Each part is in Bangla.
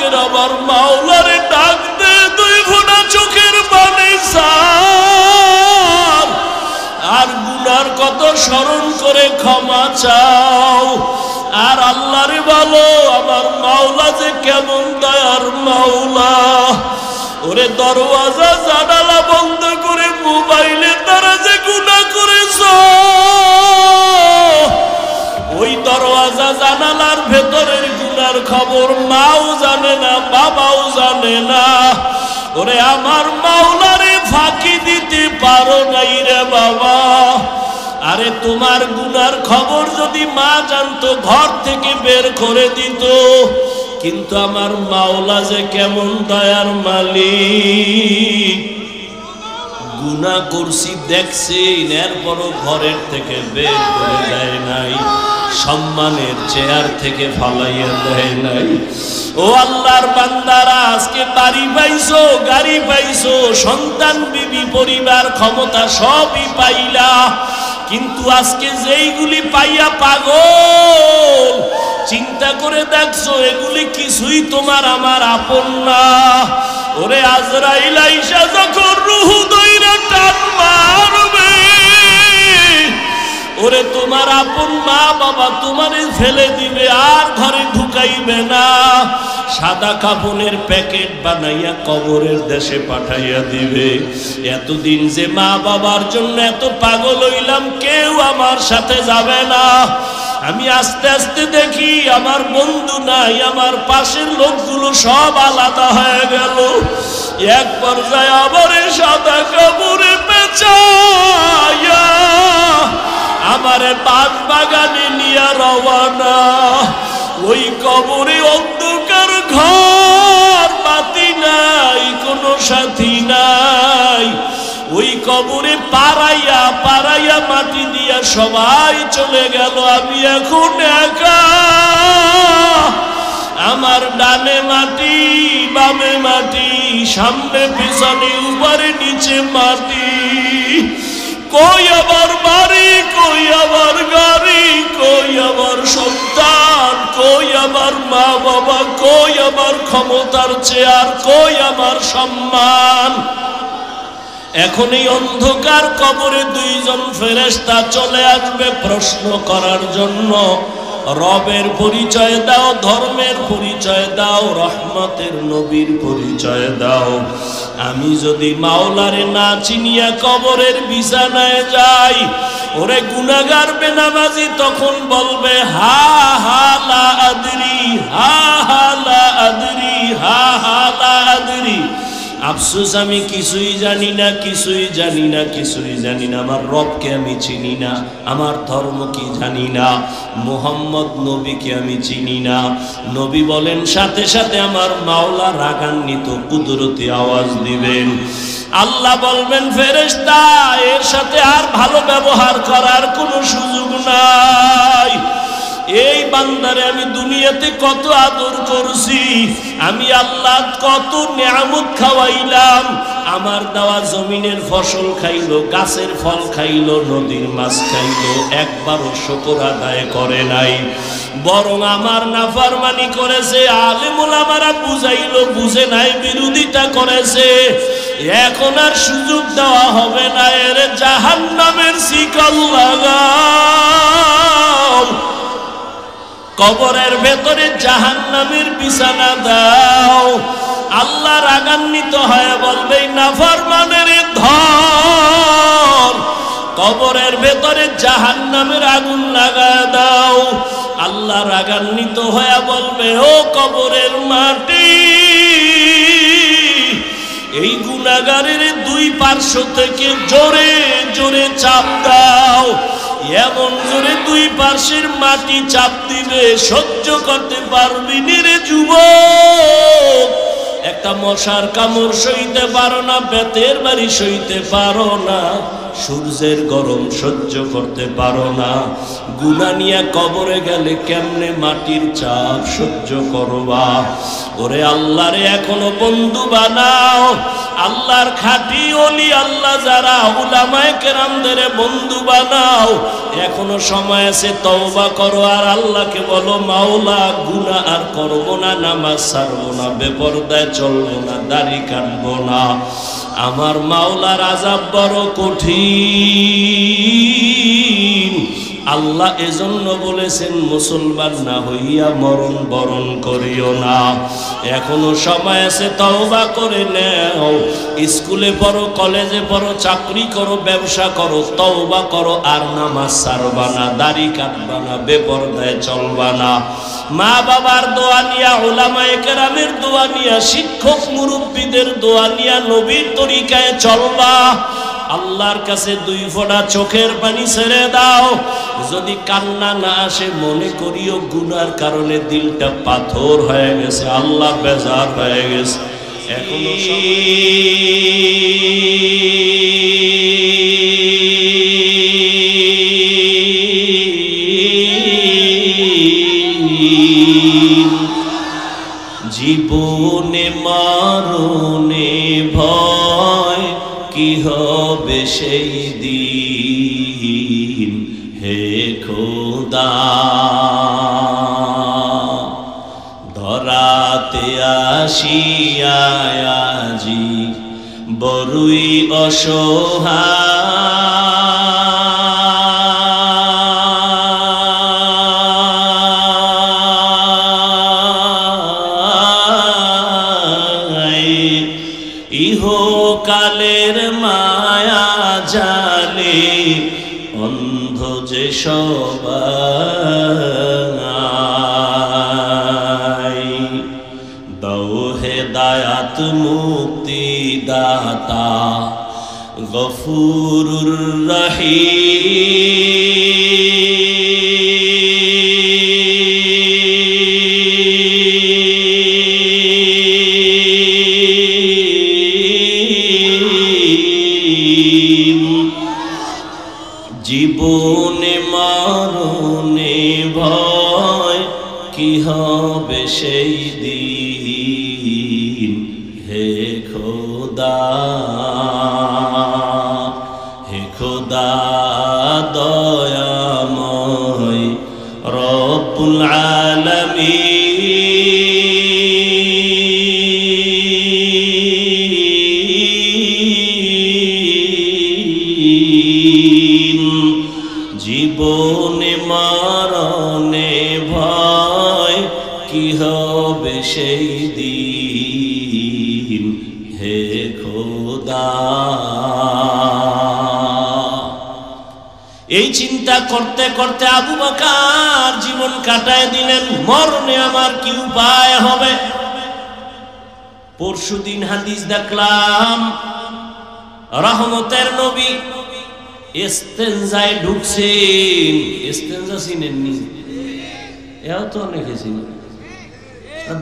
মালিকের আমার মাওলারে ডাক দে, দুই ফোঁটা চোখের পানি ছাড়, আর গুনার কত স্মরণ করে ক্ষমা চাও। আর আল্লাহরে বলো আমার মাওলা যে কেমন দয়ার মাওলা। ওরে দরওয়াজা জানালা বন্ধ করে মোবাইলে তারা যে গুনাহ করেছো, ওই দরওয়াজা জানালার ভেতরের গুনার খবর মাও জানে না, বাবাও জানে না। ওরে আমার মাওলারে ফাঁকি দিতে পারো নাই রে বাবা। আরে তোমার গুনার খবর যদি মা জানতো ঘর থেকে বের করে দিত। কিন্তু আমার মাওলা যে কেমন দয়ার মালিক, গুনাহ করছি দেখছি, এরপরও ঘরের থেকে বের করে দেয় নাই, সম্মানের চেয়ার থেকে ফালাইয়া দেয় নাই। ও আল্লাহর বান্দারা, আজকে বাড়ি পাইছো, গাড়ি পাইছো, সন্তান বিবি পরিবার ক্ষমতা সবই পাইলা, কিন্তু আজকে যেইগুলি পাইয়া পাগল, চিন্তা করে দেখছো এগুলি কিছুই তোমার আমার আপন না। ওরে আজরাইল আইসা যখন রূহ দইরা টান মারবে, ওরে তোমার আপন মা বাবা তোমারে ফেলে দিবে, আর ঘরে ঢুকাইবে না, সাদা কাপড়ের প্যাকেট বানাইয়া কবরের দেশে পাঠাইয়া দিবে। এতদিন যে মা বাবার জন্য এত পাগল হইলাম, কেউ আমার সাথে যাবে না। আমি আস্তে আস্তে দেখি আমার বন্ধু নাই, আমার পাশের লোকগুলো সব আলাদা হয়ে গেল। এক পর্যায়ে আবার সাদা কাপড়ে পেঁচাইয়া আমারে বাগ বাগানে নিয়ে রওয়ানা। ওই কবরে অন্ধকার ঘর, বাতি নাই, কোনো সাথী নাই। ওই কবরে পাড়াইয়া পাড়াইয়া মাটি দিয়া সবাই চলে গেল, আমি এখন একা। আমার ডানে মাটি, বামে মাটি, সামনে পিছনে উপরে নিচে মাটি। কই আমার বাড়ি, কই আমার গাড়ি, কই আমার সন্তান, কই আমার মা বাবা, কই আমার ক্ষমতার চেয়ার, কই আমার সম্মান। এখন এই অন্ধকার কবরে দুইজন ফেরেশতা চলে আসবে প্রশ্ন করার জন্য। রবের পরিচয় দাও, ধর্মের পরিচয় দাও, রহমতের নবীর পরিচয় দাও। আমি যদি মাওলারে না চিনিয়া কবরের বিছানায় যাই, ওরে গুনাহগার বেনামাজি তখন বলবে হা হা লা আদরি, হা হা লা আদরি, হা হা লা আদরি। আফসোস আমি কিছুই জানি না, কিছুই জানি না, কিছুই জানি না। আমার রবকে আমি চিনি না, আমার ধর্ম কি জানি না, মুহাম্মদ নবীকে আমি চিনি না। নবী বলেন সাথে সাথে আমার মাওলা রাগান্বিত কুদরতি আওয়াজ দিবেন। আল্লাহ বলবেন ফেরেশতা, এর সাথে আর ভালো ব্যবহার করার কোনো সুযোগ নাই। এই বান্দারে আমি দুনিয়াতে কত আদর করছি, আমি আল্লাহ কত নিয়ামত খাওয়াইলাম। আমার দেওয়া জমিনের ফসল খাইলো, গাছের ফল খাইলো, নদীর মাছ খাইলো, একবারও শুকর আদায় করে নাই, বরং আমার নাফরমানি করেছে। আলেম ওলামারা বুঝাইলো, বুঝে নাই, বিরোধিতা করেছে। এখন আর সুযোগ দেওয়া হবে না, এর জাহান্নামের শিকল লাগাও, কবরের ভেতরে জাহান্নামের বিছানা দাও। আল্লাহ রাগান্বিত হয়ে বলবে নাফরমানের ধর, কবরের ভেতরে জাহান্নামের আগুন লাগায় দাও। আল্লাহ রাগান্বিত হয়ে বলবে ও কবরের মাটি, এই গুনাহগারের দুই পার্শ্ব থেকে জোরে জোরে চাপ দাও। এমন জোরে দুই পাশের মাটি চাপ দিবে, সহ্য করতে পারবি রে যুবক। একটা মশার কামড় সইতে পারো না, বেতের বাড়ি সইতে পারো না, সূর্যের গরম সহ্য করতে পারো না। গুনাহ নিয়ে কবরে গেলে কেমনে মাটির চাপ সহ্য করবা? ওরে আল্লাহরে এখনো বন্ধু বানাও, আল্লাহর খাঁটি ওলি আল্লাহ যারা উলামায়ে কেরামদের বন্ধু বানাও, এখনো সময় আছে, তওবা করো আর আল্লাহকে বলো মাওলা গুনাহ আর করব না, নামাজ ছাড়বো না, বেপরদায় চলবো না, দাড়ি কাটবো না। আমার মাওলার আযাব বড় কঠিন। আল্লাহ এজন্য বলেছেন মুসলমান না হইয়া মরণ বরণ করিও না। এখনো সময় আছে, তওবা করে নাও। স্কুলে পড়ো, কলেজে পড়ো, চাকরি করো, ব্যবসা করো, তওবা করো আর নামাজ ছাড়বা না, দাড়ি কাটবা না, বেপরদায় চলবা না। মা বাবার দোয়া নিয়া, উলামায়ে কেরামের দোয়া নিয়া, শিক্ষক মুরব্বীদের দোয়া নিয়া নবীর তরিকায় চলবা। আল্লাহর কাছে 2 ফোঁটা চোখের পানি ছেড়ে দাও। যদি কান্না না আসে মনে করিও গুনার কারণে দিলটা পাথর হয়ে গেছে, আল্লাহ বেজার হয়ে গেছে। এখনো জীবনে মরণে ভয়, কি হবে সেই দিন, হে খোদা ধরাতে আসিয়া আজি বড়ই অসহায়, ইহকালের মায়া জালে অন্ধ যে সবাই। দাও হেদায়াত মুক্তি দাতা গফুরুর রহিম। জীবনে মরণে ভয়, কি হবে সেই দিন, হে খোদা হে খোদা দয়াময় রব্বুল আলামিন। জীবনে মরণে ভয়, কি হবে সেই দিন, হে খোদা। এই চিন্তা করতে করতে আবু বকর জীবন কাটায় দিলেন। মরণে আমার কি উপায় হবে? পরশুদিন হাদিস দেখলাম, রহমতের নবী ইস্তেনজায় ঢুকছেন। ইস্তেনজা চিনেননি? এও তো অনেকে চিনেন,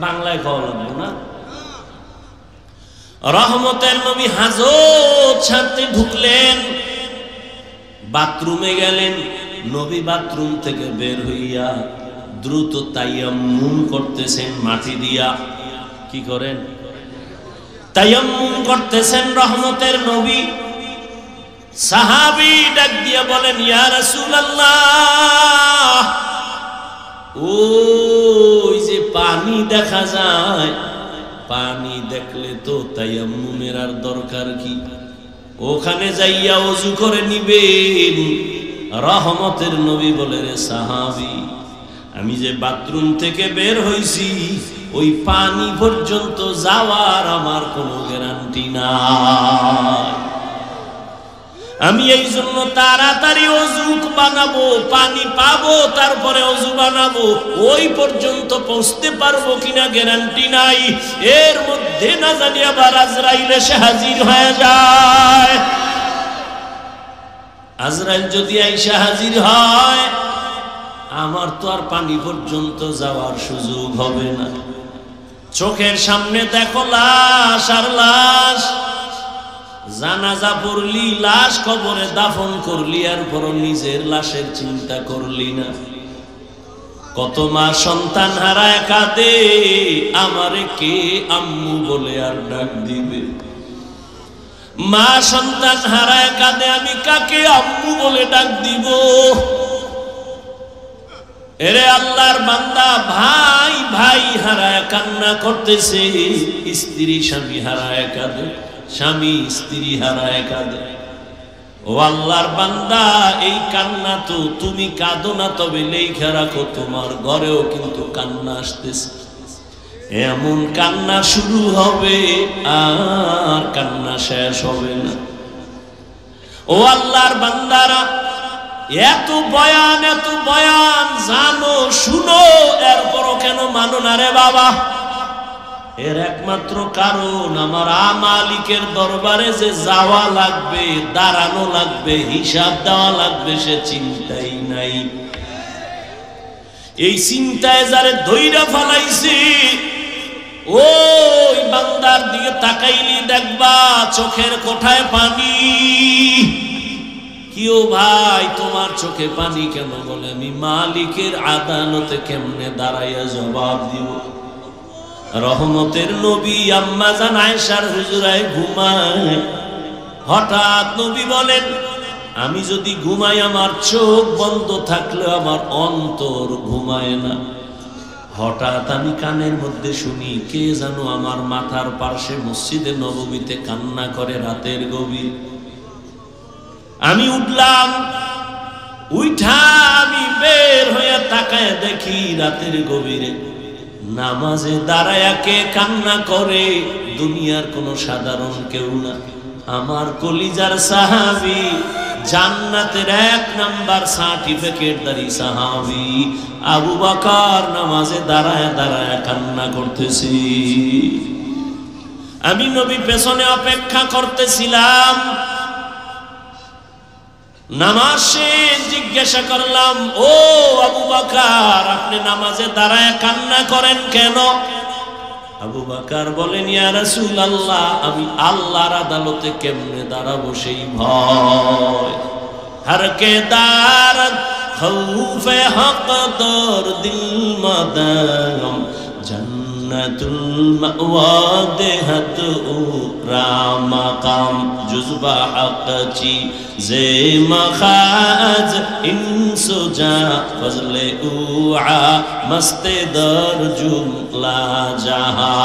বাংলায় খাওয়া লাগবে না। রহমতের নবী হাজত ছাড়তে ঢুকলেন, বাথরুমে গেলেন। নবী বাথরুম থেকে বের হইয়া দ্রুত তায়াম্মুম করতেছেন মাটি দিয়া। কি করেন? তায়াম্মুম করতেছেন রহমতের নবী। সাহাবী ডাক দিয়ে বলেন, ইয়া রাসূলুল্লাহ, ওই যে পানি দেখা যায়, পানি দেখলে তো তায়াম্মুমের আর দরকার কি? ওখানে যাইয়া ওযু করে নিবেন। রহমতের নবী বলে, রে সাহাবী, আমি যে বাথরুম থেকে বের হইছি, ওই পানি পর্যন্ত যাওয়ার আমার কোনো গ্যারান্টি নাই। আমি এই জন্য তাড়াতাড়ি ওযু বানাবো, পানি পাবো, তারপরে ওযু বানাবো। ওই পর্যন্ত পৌঁছতে পারবো কিনা গ্যারান্টি নাই। এর মধ্যে না জানি আবার আজরাইল এসে হাজির হয়ে যায়। আজরাইল যদি আইসা হাজির হয়, আমার তো আর পানি পর্যন্ত যাওয়ার সুযোগ হবে না। চোখের সামনে দেখো লাশ আর লাশ। জানাজা পড়লি, লাশ কবরে দাফন করলি, আর পর নিজের লাশের চিন্তা করলি না। কত মা সন্তান হারায় কাঁদে, আমারে কে আম্মু বলে আর ডাক দিবে। মা সন্তান হারায় কাঁদে, আমি কাকে আম্মু বলে ডাক দিব? এরে আল্লাহর বান্দা, ভাই ভাই হারায় কান্না করতেছে, স্ত্রী স্বামী হারায় কাঁদে, স্বামী স্ত্রী হারায় কাঁদে। ও আল্লাহর বান্দা, এই কান্না তো তুমি কাঁদো না, তবে লেখা রাখো তোমার ঘরেও কিন্তু কান্না আসতেছে। এমন কান্না শুরু হবে আর কান্না শেষ হবে না। ও আল্লাহর বান্দারা, এত বয়ান জানো শুনো, এরপরও কেন মানো না রে বাবা? এর একমাত্র কারণ, আমার মালিকের দরবারে যে যাওয়া লাগবে, দাঁড়ানো লাগবে, হিসাব দেওয়া লাগবে, সে চিন্তাই নাই। এই চিন্তায় যারে ধইরা ফালাইছি, ওই বান্দার দিকে তাকাইলি দেখবা চোখের কোঠায় পানি। কিও ভাই, তোমার চোখে পানি কেন? বলে আমি মালিকের আদালতে কেমনে দাঁড়াইয়া জবাব দিব? রহমতের নবী আম্মা জান আয়েশার হুজরায় ঘুমায়। হঠাৎ নবী বলেন, আমি যদি ঘুমাই, আমার চোখ বন্ধ থাকলে আমার অন্তর ঘুমায় না। হঠাৎ আমি কানের মধ্যে শুনি, কে জানো আমার মাথার পাশে মসজিদে নববীতে কান্না করে রাতের গভীর। আমি উঠলাম, উঠা আমি বের হয়ে তাকায় দেখি রাতের গভীরে নামাজে দাঁড়ায়া কে কান্না করে? দুনিয়ার কোনো সাধারণ কেউ না, আমার কলিজার সাহাবী, জান্নাতের 1 নাম্বার সার্টিফিকেটধারী সাহাবী আবু বকর নামাজে দাঁড়ায় দাঁড়ায় কান্না করতেছি। আমি নবী পেছনে অপেক্ষা করতেছিলাম। নামাজ শেষ, জিজ্ঞাসা করলাম, ও আবু বকর, আপনি নামাজে দাঁড়ায় কান্না করেন কেন? আবু বকর বলেন, ইয়া রাসূলুল্লাহ, আমি আল্লাহর আদালতে কেমনে দাঁড়াবো সেই ভয়। হর কে দারত খৌফে হক দর দিল মাদাম, জান্নাতুল মাওয়া দেহত রামাকাম, জুজবা হকচি জে মখাজ ইনসুজা ফজলে উআ মস্তে দর জুমলা জাহা।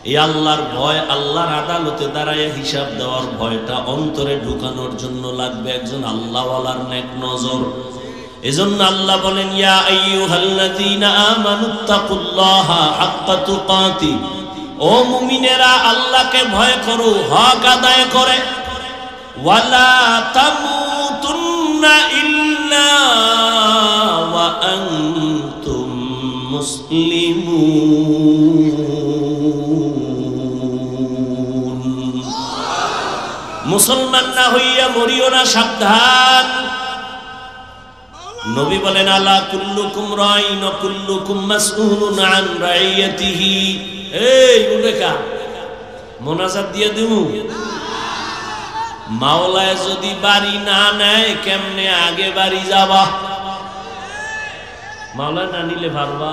এই আল্লাহর ভয়, আল্লাহর আদালতে দাঁড়ায় হিসাব দেওয়ার ভয়টা অন্তরে ঢুকানোর জন্য লাগবে একজন আল্লাহওয়ালার নেক নজর। এজন্য আল্লাহ বলেন, ইয়া আইয়ুহাল্লাযীনা আমানুত্তাকুল্লাহা হাক্কা তুকাতি, ও মুমিনেরা আল্লাহকে ভয় করো হক আদায় করে। ওয়ালা তামুতুন্না ইল্লা ওয়া আনতুম মুসলিমুন। মুসলমান না হইয়া মরিও না, সাবধান। নবী বলেন, আলা কুল্লুকুম রাইন ওয়া কুল্লুকুম মাসউলুন আন রাইয়াতিহি। এই উলেকা মোনাজাত দিয়ে দিমু, মাওলায় যদি বাড়ি না নেয় কেমনে আগে বাড়ি যাবা? মাওলায় না নিলে পারবা?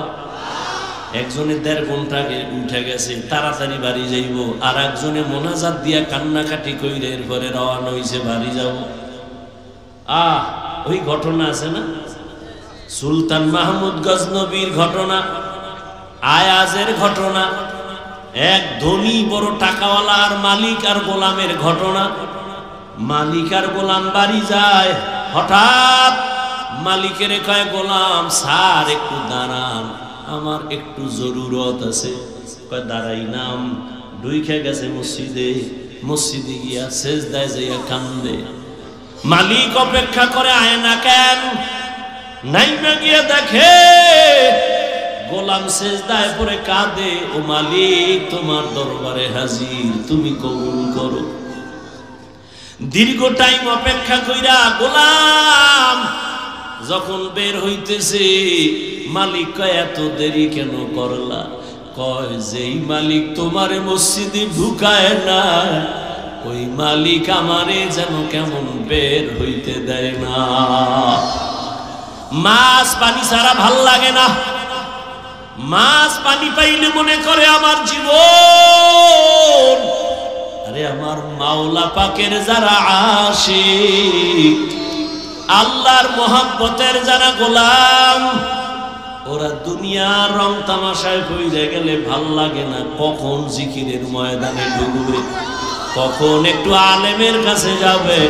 একজনে 1.5 ঘন্টা উঠে গেছে, তাড়াতাড়ি বাড়ি যাইব, আর একজনে মোনাজাত দিয়া কান্নাকাটি কইরে এরপরে রওনা হইছে বাড়ি যাব। ওই ঘটনা আছে না, সুলতান মাহমুদ গজনবীর ঘটনা, আয়াজের ঘটনা, এক ধনী বড় টাকাওয়ালা আর মালিক আর গোলামের ঘটনা। মালিক আর গোলাম বাড়ি যায়, হঠাৎ মালিকের কয়, গোলাম স্যার একটু দাঁড়ান, আমার একটু জরুরত আছে। কয় দাঁড়াই নাম। ঢুইকে গেছে মসজিদে, মসজিদে গিয়া সেজদায় যাইয়া কান্দে। মালিক অপেক্ষা করে, আয় না কেন? নাইমা গিয়ে দেখে গোলাম সেজদায় পড়ে কাঁদে। ও মালিক, তোমার দরবারে হাজির, তুমি কবুল করো। দীর্ঘ টাইম অপেক্ষা কইরা গোলাম যখন বের হইতেছে, মালিক কয়, এত দেরি কেন করলা? কয়, যেই মালিক তোমারে মসজিদে ঢুকায় না, ওই মালিক আমারে যেন কেমন বের হইতে দেয় না। মাছ পানি ছাড়া ভাল লাগে না, মাছ পানি পাইলে মনে করে আমার জীবন। আরে আমার মাওলা পাকের যারা আশিক, আল্লাহর মোহাব্বতের যারা গোলাম, ওরা দুনিয়ার রং তামাশায় কইরে গেলে ভাল লাগে না। কখন জিকিরের ময়দানে ঢুকবে, কখন একটু আলেমের কাছে যাবে,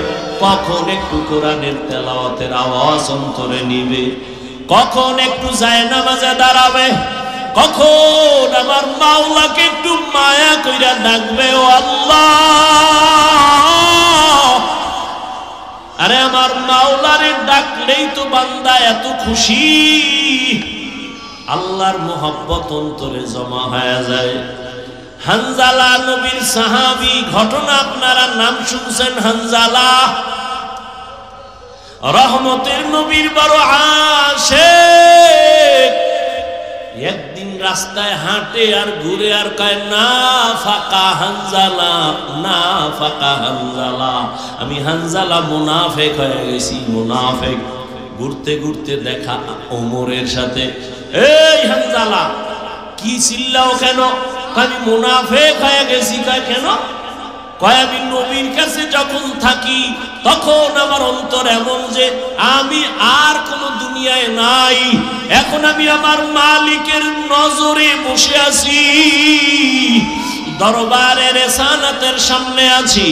কখন একটু কোরআনের তেলাওয়াতের আওয়াজ অন্তরে নিবে, কখন একটু জায়নামাজে দাঁড়াবে, কখন আমার মাওলাকে একটু মায়া কইরা ডাকবে, ও আল্লাহ। আরে আমার মাওলারে ডাকলেই তো বান্দা এত খুশি, আল্লাহর মোহাব্বত অন্তরে জমা হয়ে যায়। হানজালা নবীর সাহাবী, ঘটনা আপনারা নাম শুনছেন। হানজালা রহমতের নবীর বড় আশিক। একদিন রাস্তায় হাঁটে আর ঘুরে আর কয়, না ফাকা হানজালা, না ফাকা হানজালা, আমি হানজালা মুনাফিক হয়ে গেছি, মুনাফিক। ঘুরতে ঘুরতে দেখা ওমরের সাথে। এই হানজালা, কি চিল্লাও কেন? আমি মুনাফিক হয়ে গেছি। কয় কেন? কয় আমি নবীর কাছে যখন থাকি তখন আমার অন্তর এমন যে আমি আর কোন দুনিয়ায় নাই, এখন আমি আমার মালিকের নজরে বসে আছি, দরবারের রেসানাতের সামনে আছি।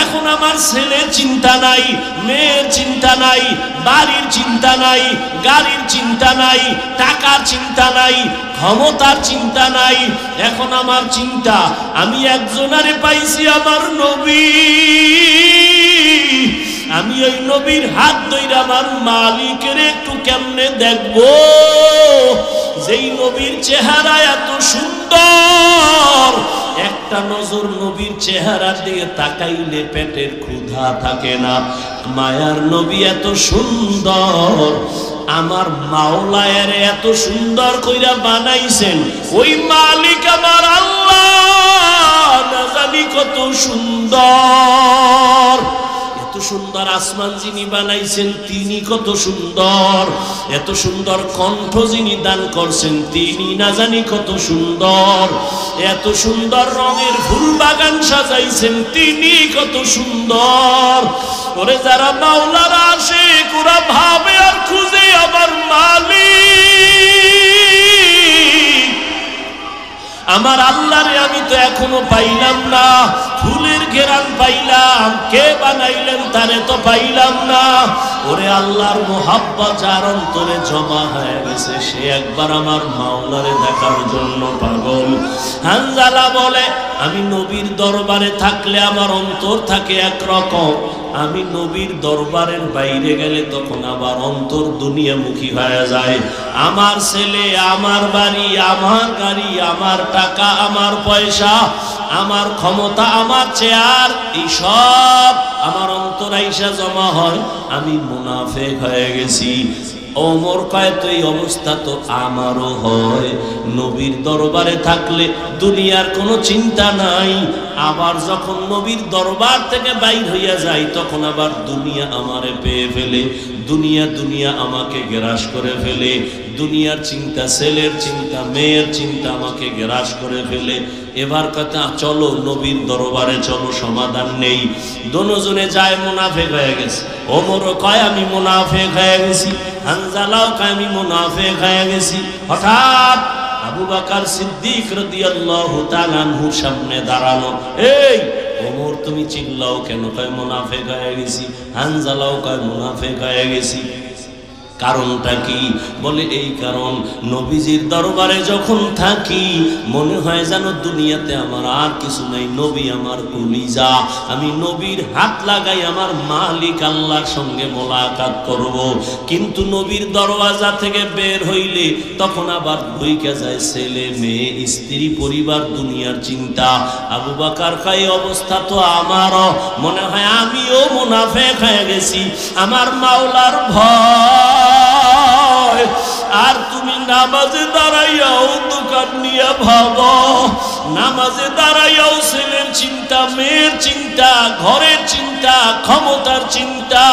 এখন আমার ছেলের চিন্তা নাই, মেয়ের চিন্তা নাই, বাড়ির চিন্তা নাই, গাড়ির চিন্তা নাই, টাকার চিন্তা নাই, ক্ষমতার চিন্তা নাই। এখন আমার চিন্তা, আমি একজনারে পাইছি, আমার নবী। আমি ওই নবীর হাত ধরে আমার মালিকের একটু কেমনে দেখবো, যেই নবীর চেহারা এত সুন্দর, একটা নজর নবীর চেহারা দিয়ে তাকাইলে পেটের ক্ষুধা থাকে না। মায়ার নবী এত সুন্দর, আমার মাওলায়ের এত সুন্দর কইরা বানাইছেন, ওই মালিক আমার আল্লাহ না জানি কত সুন্দর। এত সুন্দর আসমান যিনি বানাইছেন তিনি কত সুন্দর, এত সুন্দর কণ্ঠ যিনি দান করছেন তিনি না জানি কত সুন্দর, এত সুন্দর রঙের ফুল বাগান সাজাইছেন তিনি কত সুন্দর। ওরে যারা মাওলার আশিক ওরা ভাবে আর খুঁজে আমার মালিক, আমার আল্লাহরে আমি তো এখনো পাইলাম না। ফুলের ঘেরান পাইলাম, কে বানাইলেন তারে তো পাইলাম না। ওরে আল্লাহর মোহাব্বত যার অন্তরে জমা হয়ে গেছে, সে একবার আমার মাওলারে দেখার জন্য পাগল। হানজালা বলে, আমি নবীর দরবারে থাকলে আমার অন্তর থাকে একরকম, আমি নবীর দরবারের বাইরে গেলে তখন আবার অন্তর দুনিয়ামুখী হয়ে যায়। আমার ছেলে, আমার বাড়ি, আমার গাড়ি, আমার টাকা, আমার পয়সা, আমার ক্ষমতা, আমার চেয়ার, এই সব আমার অন্তর আইসা জমা হয়, আমি মুনাফিক হয়ে গেছি। ওমর কয়, তো এই অবস্থা তো আমারও হয়। নবীর দরবারে থাকলে দুনিয়ার কোনো চিন্তা নাই, আবার যখন নবীর দরবার থেকে বাইর হইয়া যায় তখন আবার দুনিয়া আমারে পেয়ে ফেলে, দুনিয়া দুনিয়া আমাকে গ্রাস করে ফেলে, দুনিয়ার চিন্তা, ছেলের চিন্তা, মেয়ের চিন্তা আমাকে গ্রাস করে ফেলে। এবার কথা, চলো নবীর দরবারে চলো, সমাধান নেই। দোনোজনে যায়, মুনাফিক হয়ে গেছে। ওমরও কয় আমি মুনাফিক হয়ে গেছি, হানজালাও কয় আমি মুনাফিক হয়ে গেছি। হঠাৎ আবু বকর সিদ্দিক রাদিয়াল্লাহু তাআলা আনহুর সামনে দাঁড়ানো। এই ওমর, তুমি চিল্লাও কেন? কয় মুনাফিক হয়ে গেছি। হানজালাও কয় মুনাফিক হয়ে গেছি। কারণটা কি? বলে এই কারণ, নবীজির দরবারে যখন থাকি মনে হয় যেন দুনিয়াতে আমার আর কিছু নাই, নবী আমার কলিজা। আমি নবীর হাত লাগাই আমার মালিক আল্লাহর সঙ্গে মোলাকাত করব। কিন্তু নবীর দরওয়াজা থেকে বের হইলে তখন আবার ঢুইকা যায় ছেলে, মেয়ে, স্ত্রী, পরিবার, দুনিয়ার চিন্তা। আবু বকর কয়, অবস্থা তো আমারও, মনে হয় আমিও মুনাফিক হয়ে গেছি। আমার মাওলার ভয়, আর তুমি নামাজে দাঁড়াইয়াও দোকান নিয়ে ভাবো, নামাজে দাঁড়াইয়াও ছেলের চিন্তা, মেয়ের চিন্তা, ঘরের চিন্তা, ক্ষমতার চিন্তা।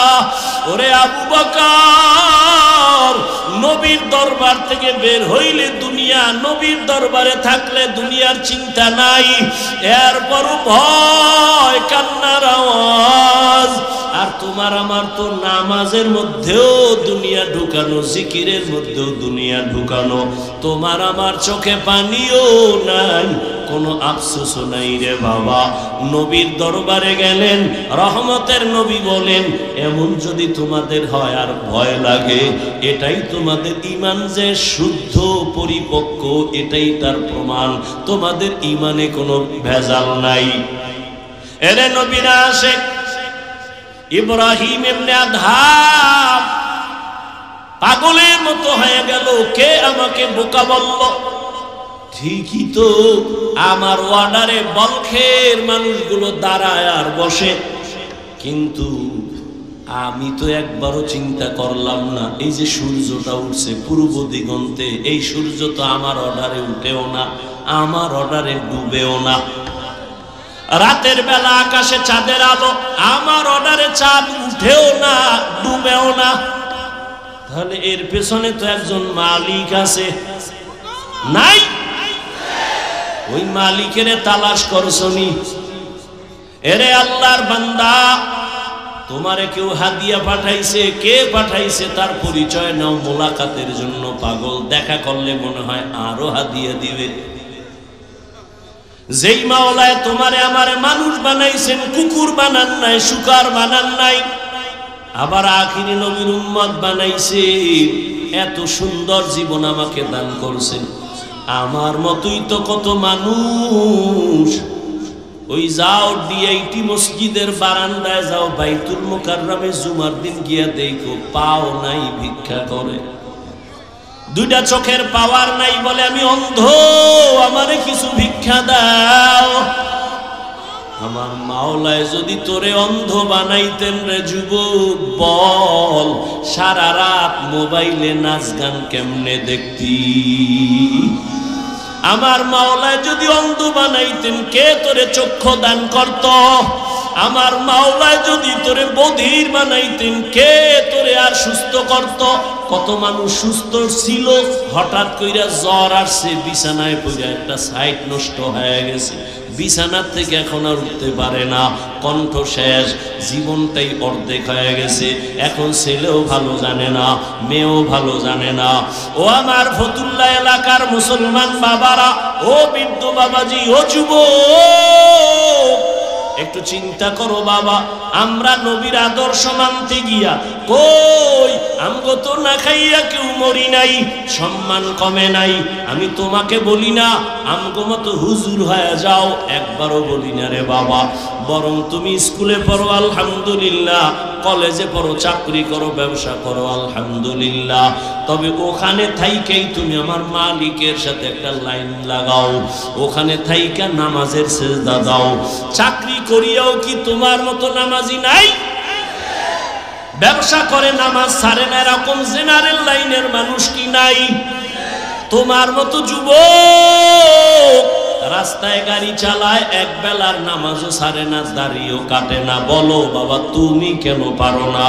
ওরে আবু বকর, নবীর দরবার থেকে বের হইলে দুনিয়া, নবীর দরবারে থাকলে দুনিয়ার চিন্তা নাই। এরপরও ভয়, কান্নার আওয়াজ। আর তোমার আমার তো নামাজের মধ্যেও দুনিয়া ঢুকানো, জিকিরের মধ্যেও দুনিয়া ঢুকানো। তোমার আমার চোখে পানিও নাই, কোনো আফসোসও নাই রে বাবা। নবীর দরবারে গেলেন, রহমতের নবী বলেন, এমন যদি তোমাদের হয় আর ভয় লাগে, এটাই তোমাদের ঈমান যে শুদ্ধ পরিপক্ক, এটাই তার প্রমাণ। তোমাদের ঈমানে কোনো ভেজাল নাই। এরে নবীরা আসে, ইব্রাহিম ইবনে আদহাম পাগলের মতো হয়ে গেল। কে আমাকে বোকা বলল? ঠিকই তো, আমার ওয়ার্ডারে বলখের মানুষগুলো দাঁড়ায় আর বসে, কিন্তু আমি তো একবারও চিন্তা করলাম না এই যে সূর্যটা উঠছে পূর্ব দিগন্তে, এই সূর্য তো আমার অর্ডারে উঠেও না, আমার অর্ডারে ডুবেও না। রাতের বেলা আকাশে চাঁদের আলো, আমার অর্ডারে চাঁদ উঠেও না, ডুবেও না। তাহলে এর পেছনে তো একজন মালিক আছে, নাই? ওই মালিকের তালাশ করছনি? এরে আল্লাহর বান্দা, তোমারে কেউ হাদিয়া পাঠাইছে, কে পাঠাইছে তার পরিচয় নাও। মোলাকাতের জন্য পাগল, দেখা করলে মনে হয় আরো হাদিয়া দিবে। যেই মাওলায় তোমারে আমারে মানুষ বানাইছেন, কুকুর বানান নাই, শুকার বানান নাই, আবার আখিরি নবীর উম্মত বানাইছে, এত সুন্দর জীবন আমাকে দান করছেন। আমার মতোই তো কত মানুষ। ওই যাও ডিআইটি মসজিদের বারান্দায় যাও, বাইতুল মুকাররমে জুমার দিন গিয়া দেখো, পাও নাই, ভিক্ষা করে। দুইটা চোখের পাওয়ার নাই, বলে আমি অন্ধ, আমারে কিছু ভিক্ষা দাও। আমার মাওলায় যদি তোরে অন্ধ বানাইতেন রে যুবক, বল সারা রাত মোবাইলে নাচ গান কেমনে দেখতি? আমার মাওলায় যদি অন্ধ বানাইতেন, কে তোরে চক্ষু দান করত? আমার মাওলায় যদি তোরে বধির বানাইতেন, কে তোরে আর সুস্থ করত? কত মানুষ সুস্থ ছিল, হঠাৎ কইরা জ্বর আসছে, বিছানায় পড়ে একটা সাইট নষ্ট হয়ে গেছে, বিছানার থেকে এখন আর উঠতে পারে না, কণ্ঠ শেষ, জীবনটাই অর্ধেক হয়ে গেছে। এখন ছেলেও ভালো জানে না, মেয়েও ভালো জানে না। ও আমার ফতুল্লাহ এলাকার মুসলমান বাবারা, ও বৃদ্ধ বাবাজি, ও যুবক, একটু চিন্তা করো বাবা। আমরা নবীর আদর্শ মানতে গিয়া কই আমগো তো না খাইয়া কেউ মরি নাই, সম্মান কমে নাই। আমি তোমাকে বলি না আমগো মতো হুজুর হয়ে যাও, একবারও বলি না রে বাবা। বরং তুমি স্কুলে পড়ো আলহামদুলিল্লাহ, কলেজে পড়ো, চাকরি করো, ব্যবসা করো আলহামদুলিল্লাহ, তবে ওখানে থাইকেই তুমি আমার মালিকের সাথে একটা লাইন লাগাও, ওখানে থাইকা নামাজের সেজদা দাও। চাকরি করিয়াও কি তোমার মতো নামাজি নাই? ব্যবসা করে নামাজ ছাড়ে না এরকম জেনারেল লাইনের মানুষ কি নাই? তোমার মতো যুবক রাস্তায় গাড়ি চালায়, এক বেলার নামাজও ছাড়ে না, দাড়িও কাটে না। বলো বাবা তুমি কেন পারো না?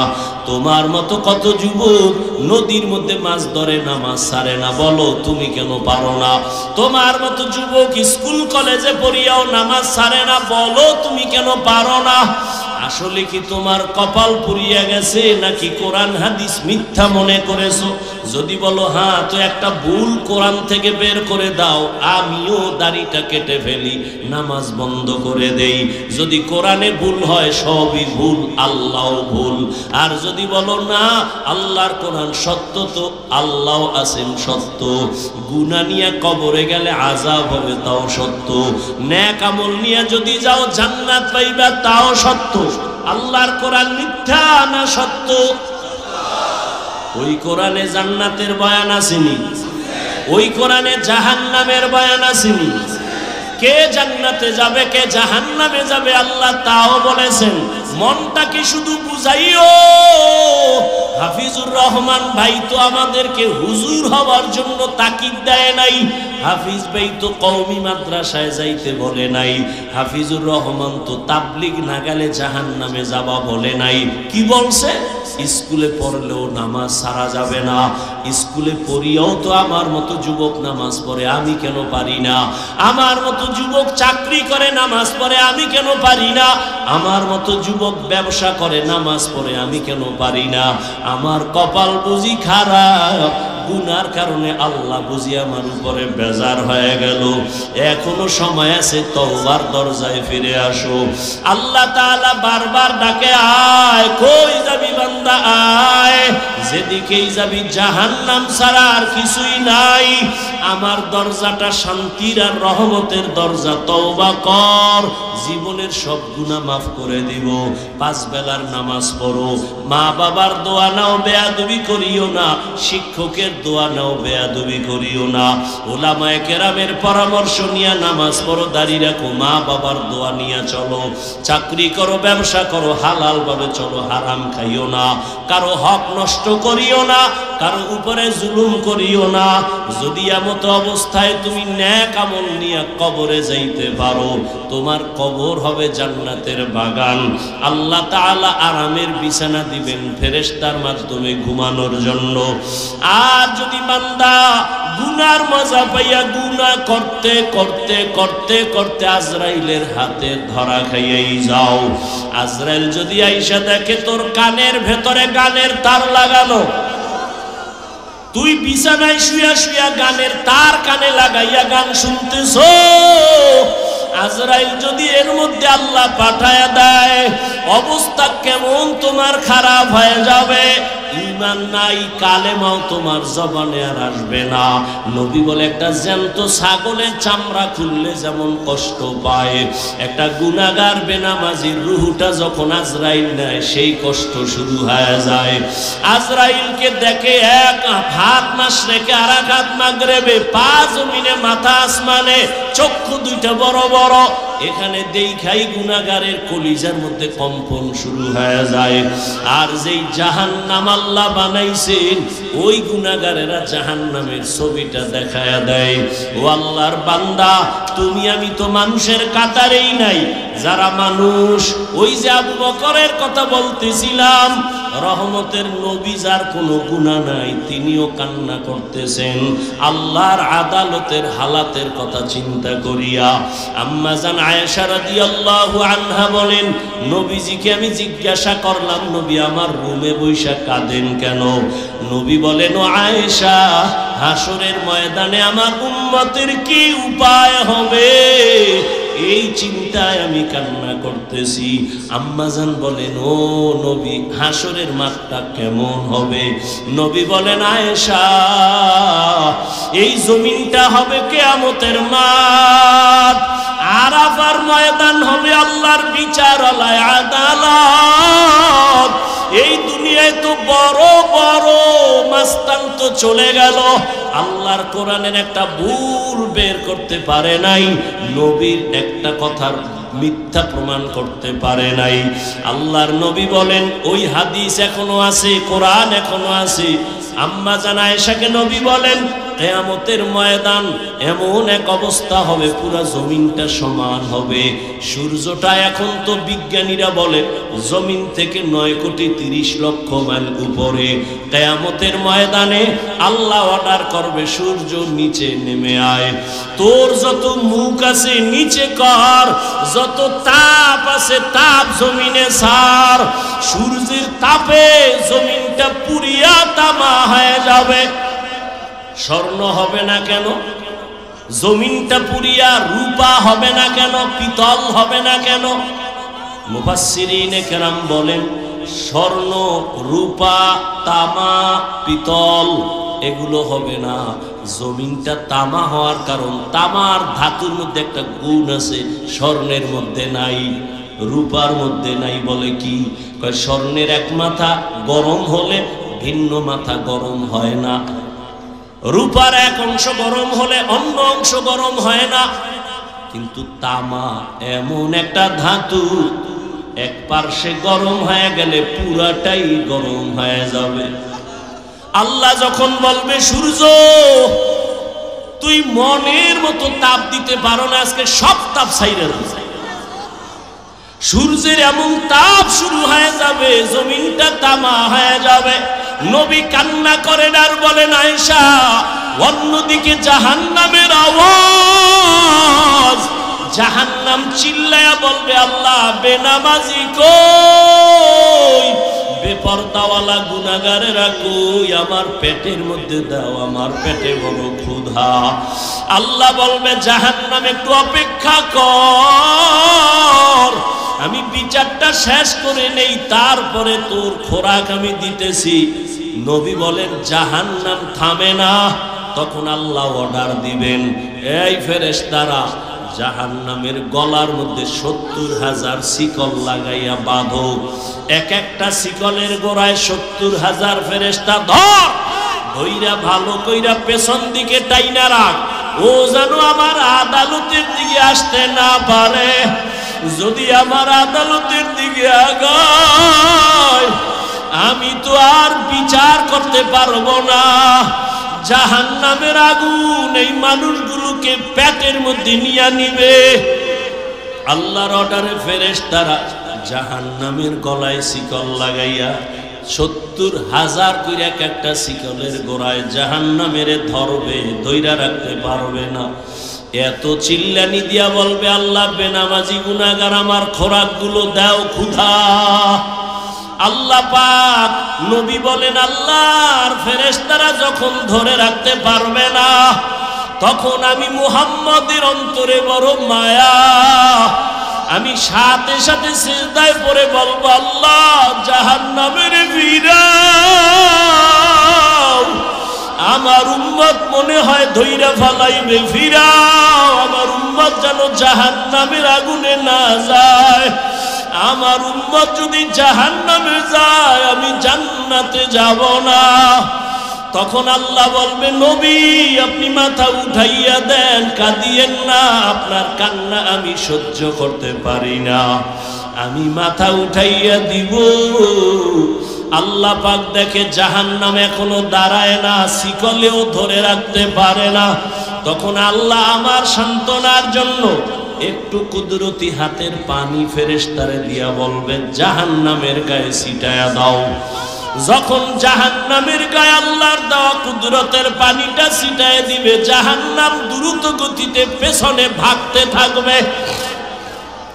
তোমার মতো কত যুবক নদীর মধ্যে মাছ ধরে, নামাজ ছাড়ে না, বলো তুমি কেন পারো না? তোমার মতো যুবক স্কুল কলেজে পড়িয়াও নামাজ ছাড়ে না, বলো তুমি কেন পারো না? আসলে কি তোমার কপাল পুড়িয়া গেছে, নাকি কোরআন হাদিস মিথ্যা মনে করেছো? যদি বলো হ্যাঁ, তো একটা ভুল কোরআন থেকে বের করে দাও, আমিও দাড়িটা কেটে ফেলি, নামাজ বন্ধ করে দেই। যদি কোরআনে ভুল হয় সবই ভুল, আল্লাহ ভুল। আর যদি বলো না আল্লাহর কোরআন সত্য, তো আল্লাহ আছেন সত্য, গুনাহ নিয়ে কবরে গেলে আযাব হবে তাও সত্য, নেক আমল নিয়ে যদি যাও জান্নাত পাইবা তাও সত্য। আল্লাহর কোরআন মিথ্যা না সত্য? ওই কোরআনে জান্নাতের বয়ান আসেনি, ওই কোরআনে জাহান্নামের বয়ান আসেনি। কে জান্নাতে যাবে, কে জাহান্নামে যাবে আল্লাহ তাও বলেছেন। মনটাকে শুধু বুঝাইও। হাফিজুর রহমান ভাই তো আমাদেরকে হুজুর হওয়ার জন্য তাকিদ দেয় নাই, হাফিজ ভাই তো কওমি মাদ্রাসায় যাইতে বলে নাই, হাফিজুর রহমান তো তাবলিগ না গেলে জাহান্নামে যাবা বলে নাই। কি বলছে? স্কুলে পড়লেও নামাজ ছাড়া যাবে না, স্কুলে পড়িয়াও তো আমার মতো যুবক নামাজ পড়ে, আমি কেন পারি না? আমার মতো যুবক চাকরি করে নামাজ পড়ে, আমি কেন পারি না? আমার মতো যুবক ব্যবসা করে নামাজ পড়ে, আমি কেন পারি না? আমার কপাল বুঝি খারাপ, গুনার কারণে আল্লাহ বুঝি আমার উপরে বেজার হয়ে গেল। এখনো সময় আছে, তওবার দরজায় ফিরে আসো। আল্লাহ তাআলা বারবার ডাকে, আয়, কই যাবি বান্দা, আয়, যেদিকেই যাবি জাহান্নাম ছাড়া আর কিছুই নাই। আমার দরজাটা শান্তির আর রহমতের দরজা, তওবা কর, জীবনের সব গুনাহ মাফ করে দিব। 5 বেলার নামাজ পড়ো, মা বাবার দোয়া নাও, বেয়াদবি করিও না, শিক্ষকের দোয়া নাও, বেয়াদবি করিও না, ওলামায়ে কেরামের পরামর্শ নিয়ে নামাজ পড়ো, দাড়ি রাখো, মা বাবার দোয়া নিয়ে চলো, চাকরি করো, ব্যবসা করো, হালাল ভাবে চলো, হারাম খাইও না, কারো হক নষ্ট করিও না, কারো উপরে জুলুম করিও না। যদি এমত অবস্থায় তুমি নেক আমল নিয়ে কবরে যাইতে পারো, তোমার কবর হবে জান্নাতের বাগান। আল্লাহ তাআলা আরামের বিছানা দিবেন ফেরেশতার মাধ্যমে ঘুমানোর জন্য। আর যদি বান্দা গুনার মজা পাইয়া গুনাহ করতে করতে করতে করতে আজরাইলের হাতে ধরা খাইয়াই যাও, আজরাইল যদি আইসা দেখে তোর কানের ভেতরে গানের তার লাগানো, তুই বিছানায় শুয়া শুয়া গানের তার কানে লাগাইয়া গান শুনতেছো, আজরাইল যদি এর মধ্যে আল্লাহ পাঠায়া দেয়, অবস্থা কেমন তোমার খারাপ হয়ে যাবে। ঈমান নাই, কালেমাও তোমার জবানে আর আসবে না। নবী বলে, একটা জ্যান্ত ছাগলের চামড়া খুললে যেমন কষ্ট পায়, একটা গুনাহগার বেনামাজির রূহটা যখন আজরাইল নেয়, সেই কষ্ট শুরু হয়ে যায়। আজরাইলকে দেখে এক হাত মাশরিকে আর এক হাত মাগরিবে, পা জমিনে মাথা আসমানে, চক্ষু দুইটা বড় বড়, এখানে দেখাই গুনাহগারের কলিজার মধ্যে কম্পন শুরু হয়ে যায়। আর যেই জাহান্নাম আল্লাহ বানাইছেন, ওই গুনাহগারেরা জাহান্নামের ছবিটা দেখায়া দেয়। ও আল্লাহর বান্দা, তুমি আমি তো মানুষের কাতারেই নাই, যারা মানুষ। ওই যে আবু বকরের কথা বলতেছিলাম, রহমতের নবী, যার কোনো গুনাহ নাই, তিনিও কান্না করতেছেন আল্লাহর আদালতের হালাতের কথা চিন্তা করিয়া। আম্মা জান আয়েশা রাদিয়াল্লাহু আনহা বলেন, নবীজিকে আমি জিজ্ঞাসা করলাম, নবী আমার রুমে বৈশা কাঁদেন কেন? নবী বলেন, ও আয়েশা, হাসরের ময়দানে আমার উম্মতের কি উপায় হবে, এই চিন্তায় আমি কান্না করতেছি। আম্মাজান বলেন, ও নবী, হাসরের মাঠটা কেমন হবে? নবী বলেন, আয়েশা, এই জমিনটা হবে কিয়ামতের মাঠ, আরাফার ময়দান হবে আল্লাহর বিচারালয়, আদালত। এই দুনিয়ায় তো বড় বড় মাস্তান তো চলে গেল, আল্লাহর কোরআনের একটা ভুল বের করতে পারে নাই, নবীর একটা কথার মিথ্যা প্রমাণ করতে পারে নাই। আল্লাহর নবী বলেন, ওই হাদিস এখনো আছে, কোরআন এখনো আছে। আম্মা জান আয়েশাকে নবী বলেন, কিয়ামতের ময়দান এমন এক অবস্থা হবে, পুরা জমিনটা সমান হবে। সূর্যটা এখন তো বিজ্ঞানীরা বলে জমিন থেকে 9,30,00,000 মাইল উপরে। কিয়ামতের ময়দানে আল্লাহ অর্ডার করবে, সূর্য নিচে নেমে আয়, তোর যত মুখ আছে নিচে কর, যত তাপ আছে তাপ জমিনে ছাড়। সূর্যের তাপে জমিনটা পুরিয়া তামা হয়ে যাবে। স্বর্ণ হবে না কেন? জমিনটা পুরিয়া রূপা হবে না কেন? পিতল হবে না কেন? মুফাসসিরিনে কেরাম বলেন, স্বর্ণ, রূপা, তামা, পিতল এগুলো হবে না। জমিনটা তামা হওয়ার কারণ, তামার ধাতুর মধ্যে একটা গুণ আছে, স্বর্ণের মধ্যে নাই, রূপার মধ্যে নাই। বলে কি? স্বর্ণের এক মাথা গরম হলে ভিন্ন মাথা গরম হয় না, রূপার এক অংশ গরম হলে অন্য অংশ গরম হয় না। কিন্তু তামা এমন একটা ধাতু, এক পার্শ্বে গরম হয়ে গেলে পুরাটাই গরম হয়ে যাবে। আল্লাহ যখন বলবে, সূর্য তুই মনের মতো তাপ দিতে পারো না, আজকে সব তাপ ছাইরে দাও। সূর্যের এমন তাপ শুরু হয়ে যাবে, জমিনটা তামা হয়ে যাবে। নবী কান্না করেন আর বলেন, আয়েশা, অন্যদিকে জাহান্নামের আওয়াজ, জাহান্নাম চিল্লায়া বলবে, আল্লাহ বেনামাজি কই, বেপরদাওয়ালা গুনাহগারেরা কই, আমার পেটের মধ্যে দাও, আমার পেটে বড় ক্ষুধা। আল্লাহ বলবে, জাহান্নাম একটু অপেক্ষা কর, আমি বিচারটা শেষ করে নেই, তারপরে তোর খোরাক আমি দিতেছি। নবী বলেন, জাহান্নাম থামে না। তখন আল্লাহ অর্ডার দিবেন, এই ফেরেশতারা জাহান্নামের গলার মধ্যে 70,000 শিকল লাগাইয়া বাঁধো। এক একটা শিকলের গোড়ায় 70,000 ফেরেশতা ধইরা ভালো কইরা পেছন দিকে টাইনা রাখ, ও যেন আমার আদালতের দিকে আসতে না পারে। যদি আমার আদালতের দিকে আগায়, আমি তো আর বিচার করতে পারবো না। জাহান্নামের আগুন এই মানুষগুলোকে পেটের মধ্যে নিয়ে নিবে। আল্লাহর অর্ডারে ফেরেশতারা জাহান্নামের গলায় শিকল লাগাইয়া 70,000 করে এক একটা শিকলের গোড়ায় জাহান্নামের ধরবে, ধইরা রাখতে পারবে না। এত চিল্লানি দিয়া বলবে, আল্লাহ বেনামাজি গুনাহগার আমার খোরাকগুলো দাও, ক্ষুধা। আল্লাহ পাক নবী বলেন, আল্লাহর ফেরেশতারা যখন ধরে রাখতে পারবে না, তখন আমি মুহাম্মদের অন্তরে বড় মায়া, আমি সাথে সাথে সিজদায় পড়ে বলবো, আল্লাহ জাহান্নামের ফিরাও, আমার উম্মত মনে হয় ধইরা ফালাইবে, ফিরাও, আমার উম্মত যেন জাহান্নামের আগুনে না যায়। আমার উম্মত যদি জাহান্নামে যায়, আমি জান্নাতে যাব না। তখন আল্লাহ বলবে, নবী আপনি মাথা উঠাইয়া দেন, কাঁদিয়েন না, আপনার কান্না আমি সহ্য করতে পারি না। আমি মাথা উঠাইয়া দিব। আল্লাহ পাক দেখে জাহান্নাম এখনো দাঁড়ায় না, শিকলেও ধরে রাখতে পারে না। তখন আল্লাহ আমার সান্ত্বনার জন্য একটু কুদরতি হাতের পানি ফেরেশতারে দিয়া বলবেন, জাহান্নামের গায়ে ছিটায়া দাও। যখন জাহান্নামের গায়ে আল্লাহর দেওয়া কুদরতের পানিটা ছিটায় দিবে, জাহান্নাম দ্রুত গতিতে পেছনে ভাগতে থাকবে।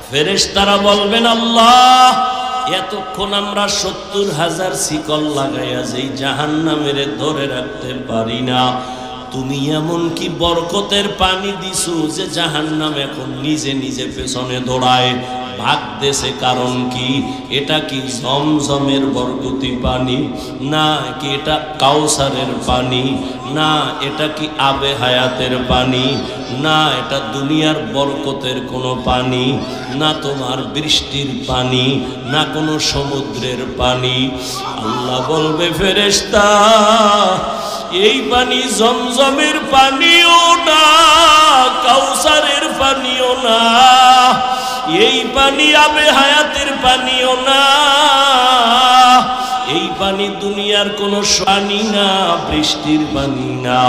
ফেরেশতারা বলবেন, আল্লাহ এতক্ষণ আমরা 70,000 শিকল লাগাইয়া যেই জাহান্নামের ধরে রাখতে পারি না, তুমি এমন কি বরকতের পানি দিছো যে জাহান্নাম এখন নিজে নিজে পেছনে দৌড়ায়, ভাগতেছে? কারণ কি? এটা কি জমজমের বরকতি পানি? না কি এটা কাউসারের পানি? না এটা কি আবে হায়াতের পানি? না এটা দুনিয়ার বরকতের কোনো পানি? না তোমার বৃষ্টির পানি? না কোনো সমুদ্রের পানি? আল্লাহ বলবে, ফেরেশতা এই পানি জমজমের পানিও না, কাউসারের পানিও না, এই পানি আবে হায়াতের পানিও না, এই পানি দুনিয়ার কোনো পানি না, বৃষ্টির পানি না।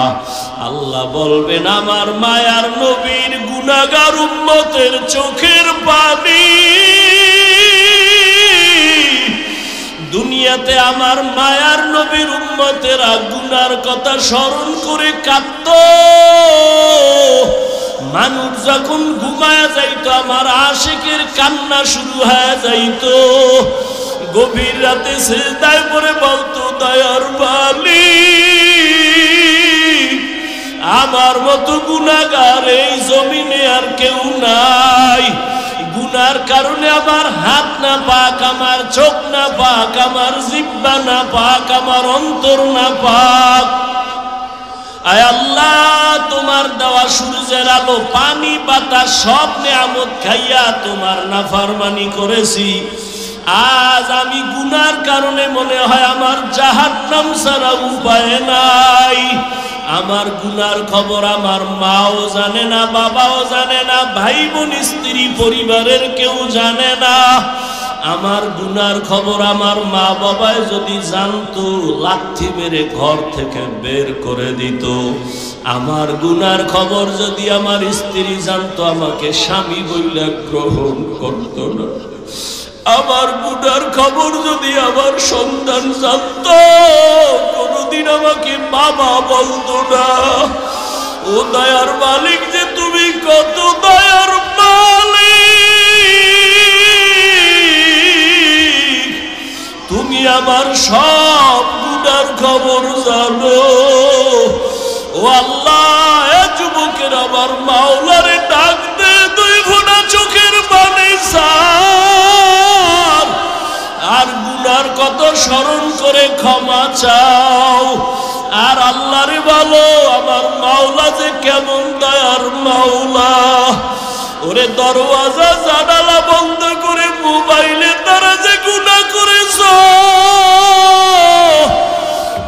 আল্লাহ বলবেন, আমার মায়ার নবীর গুনাহগার উম্মতের চোখের পানি। দুনিয়াতে আমার মায়ার নবীর উম্মতেরা গুনার কথা স্মরণ করে কাঁদত। মানুষ যখন ঘুমায়া যাইতো, আমার আশিকের কান্না শুরু হয়ে যাইতো। গভীর রাতে সিজদায় পড়ে বলতো, দয়ার মালিক, আমার মতো গুনাহগার এই জমিনে আর কেউ নাই। গুনার কারণে আমার হাত না পাক, আমার চোখ না পাক, আমার জিহ্বা না পাক, আমার অন্তর না পাক। আয় আল্লাহ, তোমার দেওয়া সূর্যের আলো, পানি, বাতাস সব নেয়ামত খাইয়া তোমার নাফরমানি করেছি। আজ আমি গুনার কারণে মনে হয় আমার জাহান্নাম ছাড়া উপায় নাই। আমার গুনার খবর আমার মাও জানে না, বাবাও জানে না, ভাই বোন স্ত্রী পরিবারের কেউ জানে না। আমার গুনার খবর আমার মা বাবায় যদি জানতো লাথি মেরে ঘর থেকে বের করে দিত। আমার গুনার খবর যদি আমার স্ত্রী জানতো আমাকে স্বামী বইলা গ্রহণ করত না। আমার গুনার খবর যদি আমার সন্তান জানতো কোনদিন আমাকে বাবা বলতো না। ও দয়ার মালিক যে তুমি কত দয়ার মালিক, তুমি আমার সব গুনার খবর জানো। ও আল্লাহ, এ যুবকের আমার মাওলারে ডাক দে, দুই ফোঁটা চোখের পানি ছাড়, আর গুনার কত স্মরণ করে ক্ষমা চাও। আর আল্লাহরে বলো আমার মাওলা যে কেমন দয়ার মাওলা। ওরে দরওয়াজা জানালা বন্ধ করে মোবাইলে তারা যে গুনাহ করেছ,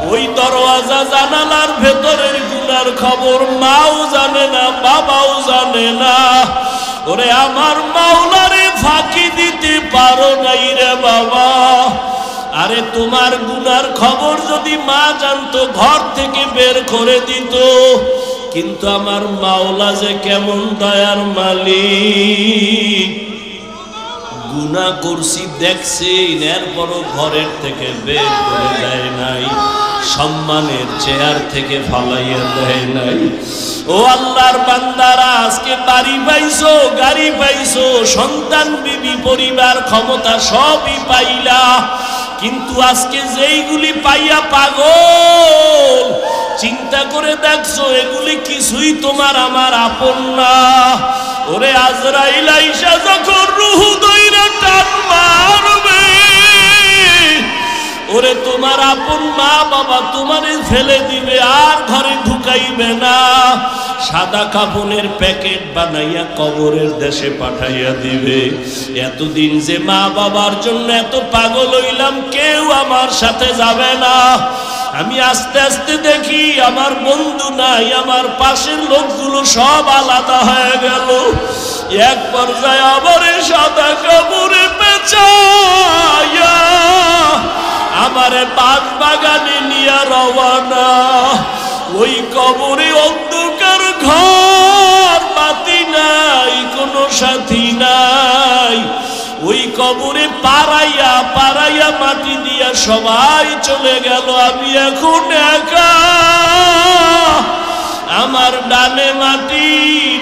ওই দরওয়াজা জানালার ভেতরের গুনার খবর মাও জানে না, বাবাও জানে না। ওরে আমার মাওলারে ফাঁকি দিতে পারো নাই রে বাবা। আরে তোমার গুনার খবর যদি মা জানতো ঘর থেকে বের করে দিত। কিন্তু আমার মাওলা যে কেমন দয়ার মালিক, গুনাহ করছি দেখছি, এরপরও ঘরের থেকে বের করে দেয় নাই, সম্মানের চেয়ার থেকে ফালাইয়া দেয় নাই। ও আল্লাহর বান্দারা, আজকে বাড়ি পাইছো, গাড়ি পাইছো, সন্তান বিবি পরিবার ক্ষমতা সবই পাইলা, কিন্তু আজকে যেইগুলি পাইয়া পাগল, চিন্তা করে দেখছো এগুলি কিছুই তোমার আমার আপন না। ওরে আজরাইল আইসা যখন রূহ দইরা টান মারবে, ওরে তোমার আপন মা বাবা তোমারে ফেলে দিবে, আর ঘরে ঢুকাইবে না। সাদা কাপড়ের প্যাকেট বানাইয়া কবরের দেশে পাঠাইয়া দিবে। এতদিন যে মা বাবার জন্য এত পাগল হইলাম, কেউ আমার সাথে যাবে না। আমি আস্তে আস্তে দেখি আমার বন্ধু নাই, আমার পাশের লোকগুলো সব আলাদা হয়ে গেল। এক পর্যায়ে আবার সাদা কাপড়ে পেঁচাইয়া আমারে বাগ বাগানে নিয়ে রওয়ানা। ওই কবরে অন্ধকার ঘর, বাতি নাই, কোনো সাথী নাই। ওই কবরে পাড়াইয়া পাড়াইয়া মাটি দিয়া সবাই চলে গেল, আমি এখন একা। আমার ডানে মাটি,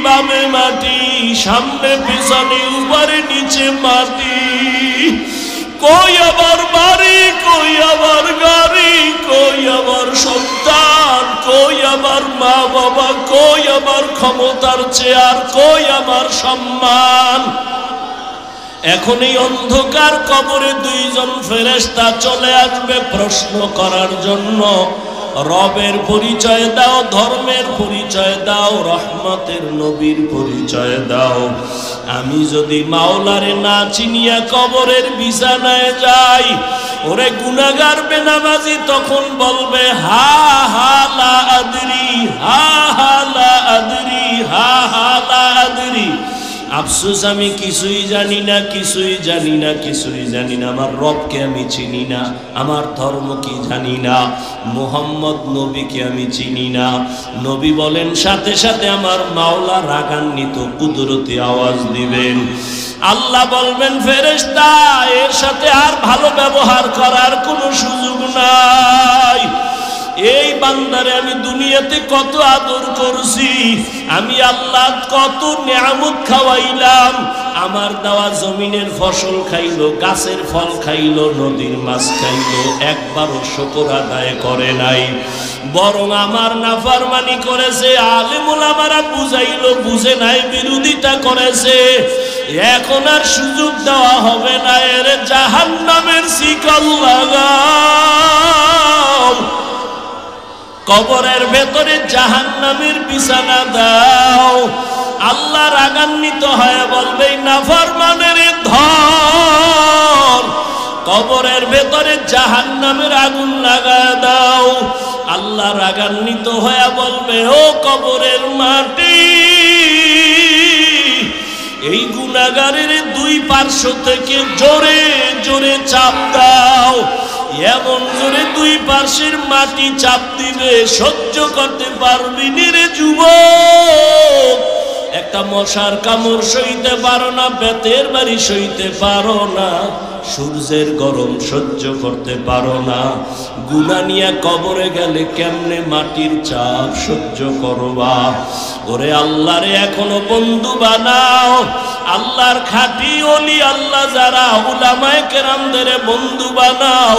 বামে মাটি, সামনে পিছনে উপরে নিচে মাটি। কই আমার বাড়ি, কই আমার গাড়ি, কই আমার সন্তান, কই আমার মা বাবা, কই আমার ক্ষমতার চেয়ার, কই আমার সম্মান। এখন এই অন্ধকার কবরে দুইজন ফেরেশতা চলে আসবে প্রশ্ন করার জন্য। রবের পরিচয় দাও, ধর্মের পরিচয় দাও, রহমতের নবীর পরিচয় দাও। আমি যদি মাওলারে না চিনিয়া কবরের বিছানায় যাই, ওরে গুনাহগার বেনামাজি তখন বলবে হা হা লা আদরি, হা হা লা আদরি, হা হা লা আদরি। আফসোস, আমি কিছুই জানি না, কিছুই জানি না, কিছুই জানি না। আমার রবকে আমি চিনি না, আমার ধর্ম কি জানি না, মুহাম্মদ নবীকে আমি চিনি না। নবী বলেন সাথে সাথে আমার মাওলা রাগান্বিত কুদরতি আওয়াজ দিবেন। আল্লাহ বলবেন ফেরেশতা, এর সাথে আর ভালো ব্যবহার করার কোনো সুযোগ নাই। এই বান্দারে আমি দুনিয়াতে কত আদর করছি, আমি আল্লাহ কত নিয়ামত খাওয়াইলাম। আমার দেওয়া জমিনের ফসল খাইলো, গাছের ফল খাইলো, নদীর মাছ খাইলো, একবারও শুকর আদায় করে নাই, বরং আমার নাফরমানি করেছে। আলেম ওলামারা বুঝাইলো, বুঝে নাই, বিরোধিতা করেছে। এখন আর সুযোগ দেওয়া হবে না, এর জাহান্নামের শিকল লাগাও, কবরের ভেতরে জাহান্নামের বিছানা দাও। আল্লাহ রাগান্বিত হয়ে বলবে নাফরমানের ধর, কবরের ভেতরে জাহান্নামের আগুন লাগায় দাও। আল্লাহ রাগান্বিত হয়ে বলবে ও কবরের মাটি, এই গুনাহগারের দুই পার্শ্ব থেকে জোরে জোরে চাপ দাও, এমন জোরে দুই পার্শ্বের মাটি চাপ দিবে সহ্য করতে পারবি রে যুবক। একটা মশার কামড় সইতে পারো না, বেতের বাড়ি সইতে পারো না, সূর্যের গরম সহ্য করতে পারো না, গুনাহ নিয়ে কবরে গেলে কেমনে মাটির চাপ সহ্য করবা? ওরে আল্লাহরে এখনো বন্ধু বানাও, আল্লাহর খাঁটি ওলি আল্লাহ যারা উলামায়ে কেরামদের বন্ধু বানাও।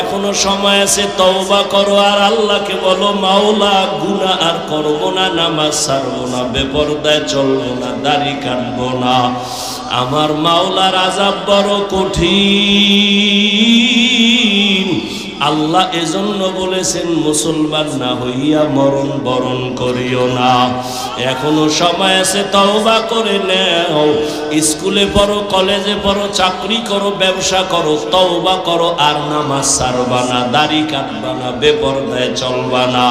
এখনো সময় আছে, তওবা করো আর আল্লাহকে বলো মাওলা গুনাহ আর করবো না, নামাজ ছাড়বো না, বেপরদায় চলবো না, দাড়ি কাটবো না। আমার মাওলার আযাব বড় কঠিন। আল্লাহ এজন্য বলেছেন মুসলমান না হইয়া মরণ বরণ করিও না। এখনো সময় আছে, তওবা করে নাও। স্কুলে পড়ো, কলেজে পড়ো, চাকরি করো, ব্যবসা করো, তওবা করো আর নামাজ ছাড়বা না, দাড়ি কাটবা না, বেপরদায় চলবা না।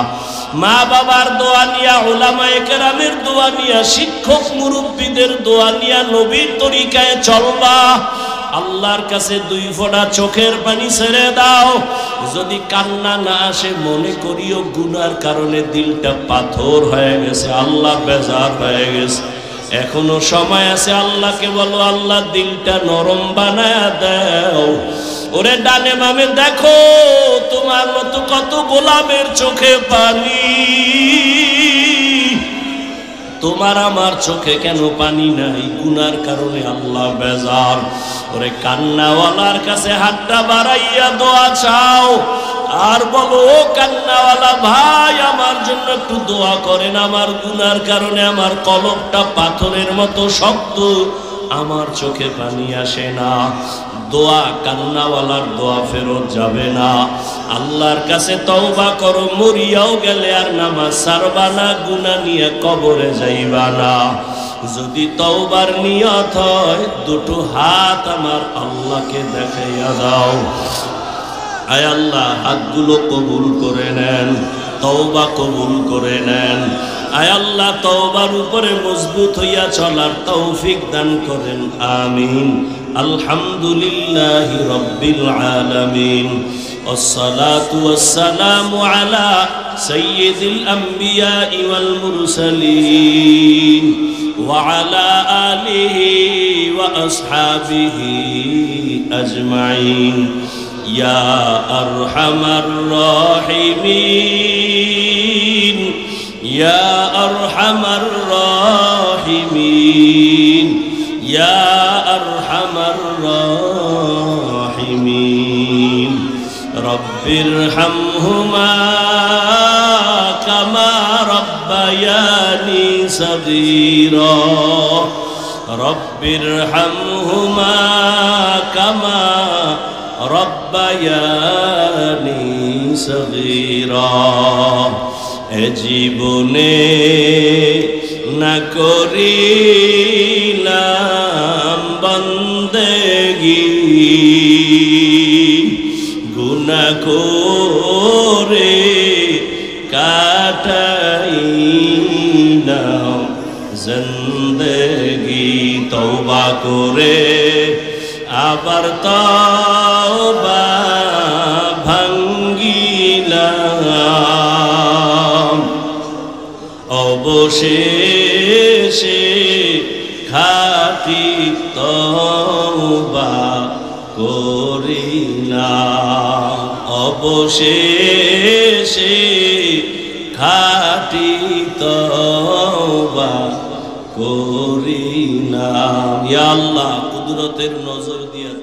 মা বাবার দোয়া নিয়া, উলামায়ে কেরামের দোয়া নিয়া, শিক্ষক মুরব্বীদের দোয়া নিয়া নবীর তরিকায় চলবা। আল্লাহর কাছে দুই ফোঁটা চোখের পানি ছেড়ে দাও। যদি কান্না না আসে মনে করিও গুনার কারণে দিলটা পাথর হয়ে গেছে, আল্লাহ বেজার হয়ে গেছে। এখনো সময় আছে, আল্লাহকে বলো আল্লাহ দিলটা নরম বানায়া দাও। ওরে ডানে বামে দেখো, তোমার মতো কত গোলামের চোখে পানি, তোমার আমার চোখে কেন পানি নাই? গুনার কারণে আল্লাহ বেজার। ওরে কান্নাওয়ালার কাছে হাতটা বাড়াইয়া দোয়া চাও আর বলো, ও কান্নাওয়ালা ভাই আমার জন্য একটু দোয়া করেন, আমার গুনার কারণে আমার কলবটা পাথরের মতো শক্ত, আমার চোখে পানি আসে না। দোয়া কান্নাওয়ালার দোয়া ফেরত যাবে না। আল্লাহর কাছে তওবা করো, মরিয়াও গেলে আর নামাজ ছাড়বা না, গুনাহ নিয়ে কবরে যাইবা না। যদি তওবার নিয়ত হয় দুটো হাত আমার আল্লাহকে দেখাইয়া দাও। আয় আল্লাহ হাতগুলো কবুল করে নেন, তওবা কবুল করে নেন। আয় আল্লাহ তওবার উপরে মজবুত হইয়া চলার তৌফিক দান করেন, আমিন। আলহামদুলিল্লাহি রাব্বিল আলামিন, والصلاة والسلام على سيد الأنبياء والمرسلين وعلى آله وأصحابه أجمعين يا أرحم الراحمين يا أرحم الراحمين يا أرحم الراحمين رب ارحمهما كما ربياني صغيرا رب ارحمهما كما ربياني صغيرا এ জীবনে না করিলাম বন্দেগী, গুনাহ করে কাটাইলাম জিন্দেগী। তওবা করে আবার তওবা ভাঙ্গিলাম, অবশেষে খাঁটি তওবা করিলাম, অবশেষে খাঁটি তওবা করিলাম। ইয়া আল্লাহ কুদরতের নজর দিয়া